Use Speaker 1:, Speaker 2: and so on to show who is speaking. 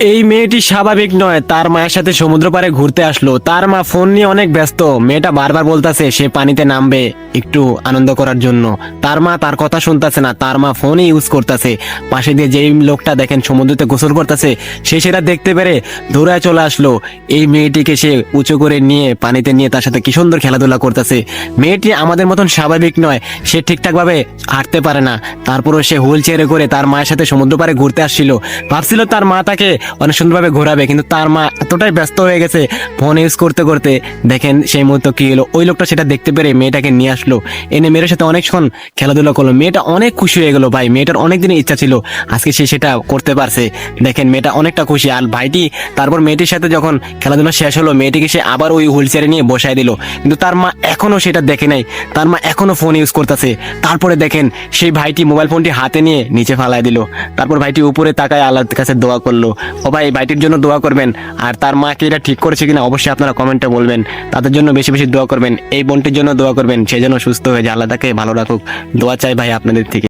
Speaker 1: এই মেয়েটি স্বাভাবিক নয়, তার মায়ের সাথে সমুদ্র পাড়ে ঘুরতে আসলো। তার মা ফোন নিয়ে অনেক ব্যস্ত। মেয়েটা বারবার বলতাছে সে পানিতে নামবে একটু আনন্দ করার জন্য। তার মা তার কথা শুনতাছে না, তার মা ফোনই ইউজ করতেছে। পাশে দিয়ে যেই লোকটা দেখেন সমুদ্রতে গোসল করতেছে, সে সেটা দেখতে পেরে দৌড়ায় চলে আসলো। এই মেয়েটিকে সে উঁচু করে নিয়ে পানিতে নিয়ে তার সাথে কি সুন্দর খেলাধুলা করতেছে। মেয়েটি আমাদের মতন স্বাভাবিক নয়, সে ঠিকঠাক ভাবে হাঁটতে পারে না, তারপরও সে হুইল চেয়ারে করে তার মায়ের সাথে সমুদ্র পাড়ে ঘুরতে আসছিল। ভাবছিল তার মা তাকে অনেক সুন্দরভাবে ঘোরাবে, কিন্তু তার মা এতটাই ব্যস্ত হয়ে গেছে ফোন ইউজ করতে করতে। দেখেন সেই মুহূর্তে কি হলো, ওই লোকটা সেটা দেখতে পেরে মেয়েটাকে নিয়ে আসলো, এনে মেয়ের সাথে অনেকক্ষণ খেলাধুলা করলো। মেয়েটা অনেক খুশি হয়ে গেল ভাই, মেয়েটার অনেক দিনের ইচ্ছা ছিল, আজকে সে সেটা করতে পারছে। দেখেন মেয়েটা অনেকটা খুশি। আর ভাইটি তারপর মেয়েটির সাথে যখন খেলাধুলা শেষ হলো, মেয়েটিকে সে আবার ওই হুইল চেয়ারে নিয়ে বসায় দিল, কিন্তু তার মা এখনো সেটা দেখে নাই, তার মা এখনো ফোন ইউজ করতেছে। তারপরে দেখেন সেই ভাইটি মোবাইল ফোনটি হাতে নিয়ে নিচে ফালায় দিল। তারপর ভাইটি উপরে তাকায় আল্লাহর কাছে দোয়া করলো। ও ভাই, ভাইটির জন্য দোয়া করবেন, আর তার মা কি এটা ঠিক করেছে কিনা অবশ্যই আপনারা কমেন্টে বলবেন। তাদের জন্য বেশি বেশি দোয়া করবেন, এই বোনটির জন্য দোয়া করবেন, সে যেন সুস্থ হয়ে যায়, আল্লাহ তাকে ভালো রাখুক। দোয়া চাই ভাই আপনাদের থেকে।